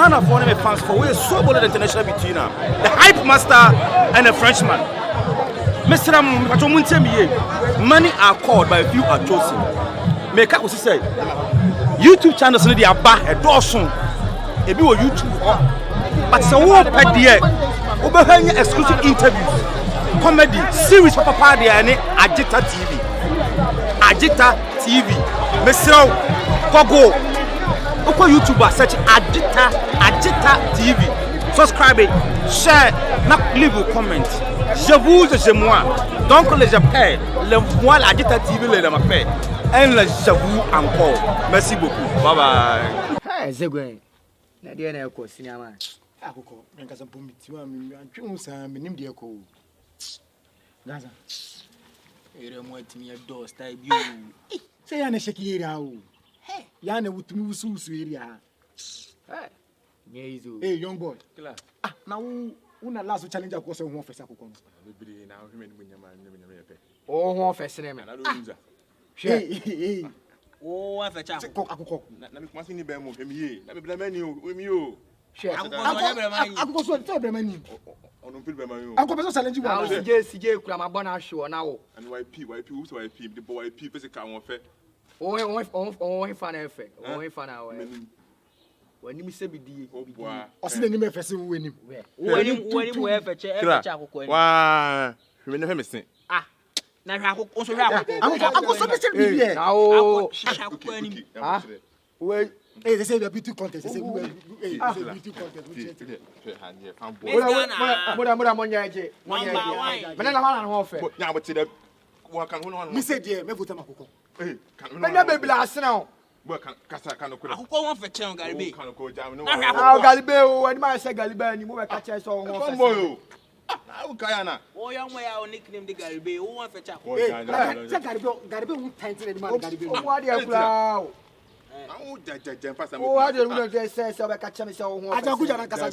Ghana for me fans for we so bold international between them. The hype master and the Frenchman. Mr. Money are called by a few are chosen. Make up what he said. YouTube channels need their back a dozen. If you YouTube, but some more per year, over exclusive interviews, comedy, series for Papa and Agita TV. Agita TV. Mr. Kogo. Oko YouTuber search Agita TV. Subscribe, share, not leave a comment. Je vous et moi. Donc les appelle, le voilà Agita TV le m'appelle. Et le je vous encore. Merci beaucoup. Bye bye. Hey, Zegwen. Na dia na eko sinama. Akoko, nka sampo mitiwa mi antwe sa menim de eko. Gaza. Ere mo atimi do style bi o. Say ya na sheki area o. Hey, ya na wutumi wusu area. Hey. Nyezo. Hey, young boy. Kila. Na una last challenge akoko se ho ofesa akoko no. Bibiri na ho hweme ni munyama yepe. Oh, ho ofesa ne me. Na do nza. Hey. Oh, afecha akoko. Na me kwasi ni be mo hweme ye. Na me bla mani o, hweme o. Akoko so tell be mani. Ono pil be mani o. Akoko so challenge wa. CJ kura ma bona hwe na wo. And YP who so YP the boy YP physical won fe. Oh, fan efe. Oh, fan awe. Wani mi se bidie. O se ni me fese wo anim. Wani wo efe che akoko ani. Wa, hwe ne hwe mesen. Na hwe akoko so hwe akoko. Akoko so be se bidie. Na o akoko ani. Ah. We they say the beauty contest. They say beauty contest. Moda monya je. Monya je. Mena na wana ho fe. Nya bo ti da wa kan ho no. Me say there me vote makoko. Kan no. Mena be bla asena o. Bo kan kasa kan ko. Akoko won fe chen Garibe. Kan ko jam no. Garibe o, ani ma se Garibe ni mo be ka che so won fe. Mo. Na o kaya na. O ya mo ya o nickname de Garibe, o won fe cha ko. Say Garibe won time to the man Garibe. O wa de akura o. Awu jajajan pasa mo. O wa de mo de say o be ka che me se o won fe. Ajanguja na kasa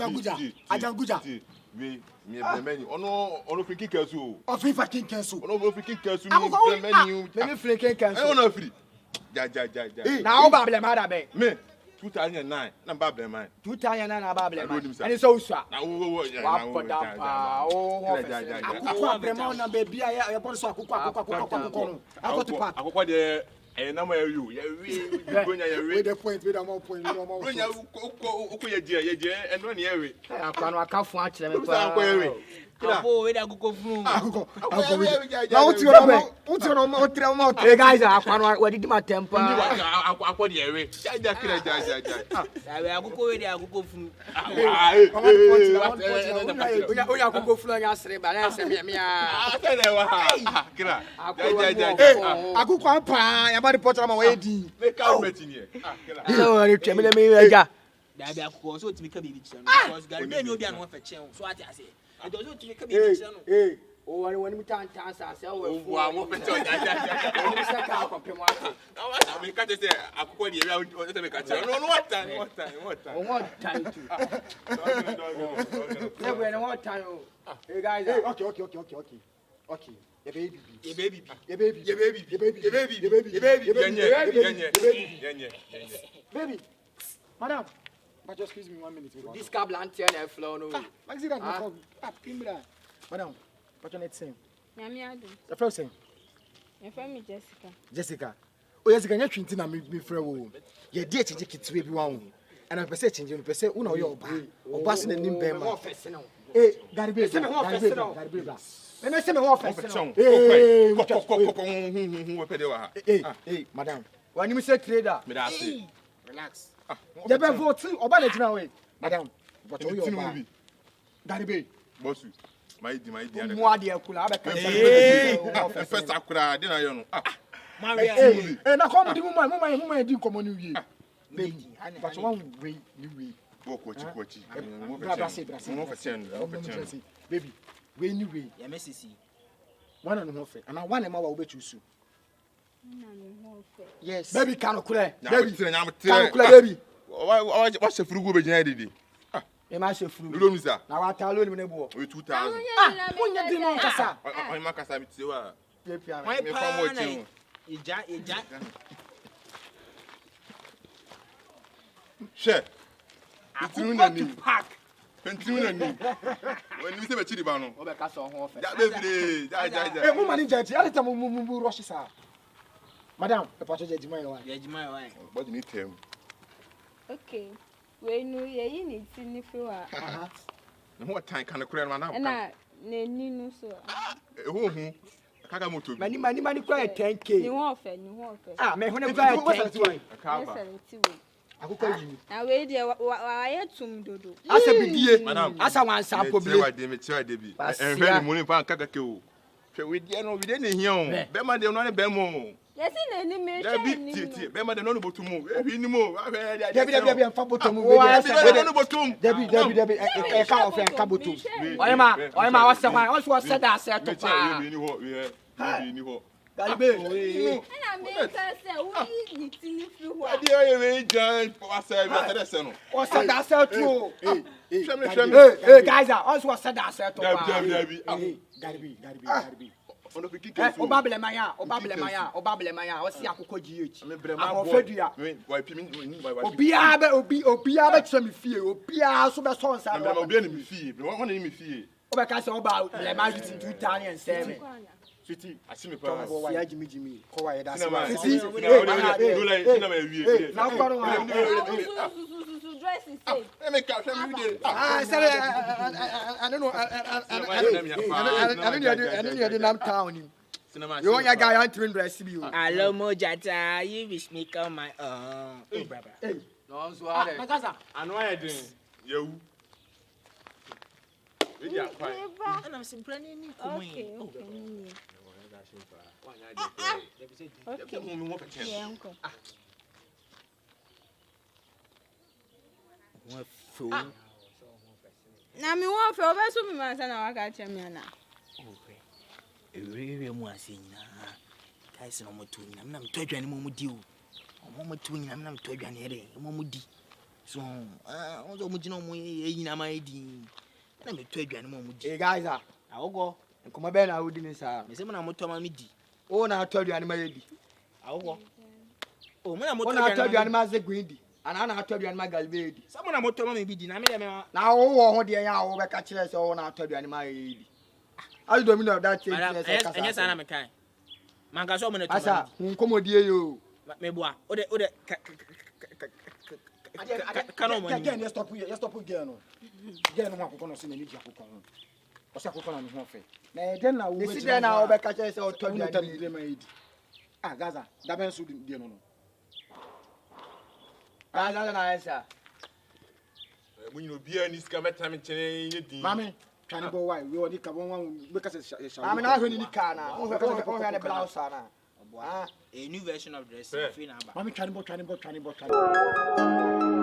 Ajanguja. We me be menu. Ono free kick asu o. O free fucking cancel. Ono free kick asu me menu. Me free kick cancel. Ono free. Ja. Na o ba ble ma da be. Me 2009 na ba ble man. 2009 na ba ble man. Ani so uswa. Na wo wa poda pa o ho fe. Akoko abrema na be bia ya bo so akoko no. Akoko Tupac. Akoko de na mo you. Ya we gonya ya we. We the point, we the more point, we the more. Gonya uko ye je eno na ye we. Akwa no akafo a kire me pa. Apo we da akoko funu. Akoko. Na uti no mo tire mo. Hey guys, akwa no we did my temper. Akwa de ye we. Ja kire ja. We akoko we da akoko funu. Oya akoko funu nya sere ba na se me a. Atene wa. Kira. Ja. Akoko apa ya ba report ma we di. Make out meeting here. Kira. So we tell me ja. Da be akoko so otimi ka bibi kire because Garibe ni obi an won fa chen so ati ase. E do so otimi ka bibi kire no. O wani mi tan sa se o fu. Wa mo fe cho ja. Oni se ka akopem ate. Na wa me ka te se akoko de area o te me ka che. No what time. O what time too. Never no what time. Hey guys. Okay. Your baby. Baby. Madam, but just excuse me 1 minute. This cab lantern and flow no. Like see that no Madam, what your name say? Nyame adu. The first thing. Your friend me Jessica. Oh Jessica, you twinti na me friend wo. Ye dey change kitwe bi wan. And I person change, you person una yo oba so na nim be ma. Garibe. Me no say me ho first. Hey, madam. When you say trader, me da say. Relax. You be vote oba na jina we. Madam, but you oba. Garibe. Bosu. My di. Mo ade akula abeka. First akura dey na yo no. Maria. Na come di mama di nkomo ni wie. Baby, but one way ni we. Kochi. Baby, we ni we. Ya mesisi. One and no fe. And one ma wa wo be choose. Yes. Baby can okure. Baby. Can okure baby. What's the frugu be jina didi? E ma she frugu. Lo mi sa. Na wa ta lo ni me bo. 2000. Munya di mo kasa. O ma kasa mi ti wa. Why pa Ija. She. Akoko Tupac. Continue na ni. When we say be chiri ba no. Obeka so ho fe. Ja be ja. Eh, mo mani judge. Alle time mo rush sa. Madam, e pa judge my one. Judge my one. What you need them? Okay. We no ye yi ni ti ni fi wa. No what time can the clear man now? Na ni no so. Who? Kaka moto. Mani kwa 10k. Ni ho fe. Ah, me ho ne kwa 10k. Akaba. Akoko yi. Na we dey wa ye tum dodo. Asa bidie. Madam. Asa wan sa problem. Me try de bi. Ehwe ni mo ni pa kaka ke o. Hwe we dey no we dey ne hia o. Be ma dey no ne be mo. Yes na ni me Ya hwe ni. bi be ma dey no no botum o. Ehwe ni mo. Debi mfa bottom we. Be no botum. Debi e ka ofe ka bottom. Oyema wase kwan. Wase wase da se to pa. We ni ho. We ni ho. Galibe. Na me ka se we ni ti ni fi wa. Adi oye we jan wase be se no. Wase da se to. Shame. Hey guys, wase wase da se to pa. Dabi. Garibi. Ono be kike so. Obabele maya. Wase Akoko GH. Me brema bo. Afofedua. Why pimi ni why. Obiya be tire me fie. Obiya so be so nsa. Na obi ni me fie. Me won ni me fie. Obeka se oba le ma fit 2007. Sweetie, asimi pa. Ya Jimmy. Ko wa ye da Cinema. se. Cinema wie. Na koro wa. Su dress is safe. Me ka hwe me dey. Sorry, I don't know. I don't know the name town. Cinema. You want your guy on train dress be you. Hello Mojata, you wish me come my oh brother. Hey. No so Ah, Makasa. anu aye den. Yewu. We dey akwa. And I'm simply ni Okay. Okay. Mo mo pete. Yeah, uncle. What fool? Na mi wo fe obeso mi ma sa na waka che mi ana. Okay. Ewe mu asenya. Kai se no moto nyina na mto adwane mo mudi o. Mo moto nyina na mto adwane ere mo mudi. So onzo mo gina mo ye nyina ma edi. Na mto adwane mo mudi. Hey guys, Awogo. nkoma be na wodi ni sa. Me se mo na moto ma medi. O na to aduane ma yedi. Awogo. O mo na moto O na to aduane ma ze gwindi. Ana na to aduane ma galbe yedi. Sa mo na moto ma me bidi na me de me Na wo wo ho de ya wo be ka kire se o na to aduane ma yedi. As do me know that thing. Anya sa na me kan. Man ka so mo na to. Asa, nkomodie yo. Me boa. O de kano mo ni. Again, you stop again no. Again no Akoko no se na ni di Akoko no. O se Akoko na ni ho fe. Na den na wo be Esi den na wo be ka kire se o to aduane ma yedi. Ah, Gaza, da ben so di no no. Gaza na esa. Mo nyino bia ni sika beta me chene ni din. Mami, trying to go why? We only come one because it's Mami na hwe ni car na. Wo hwe na blouse na. Ah, A new version of dress. Free number. Mami, trying to go.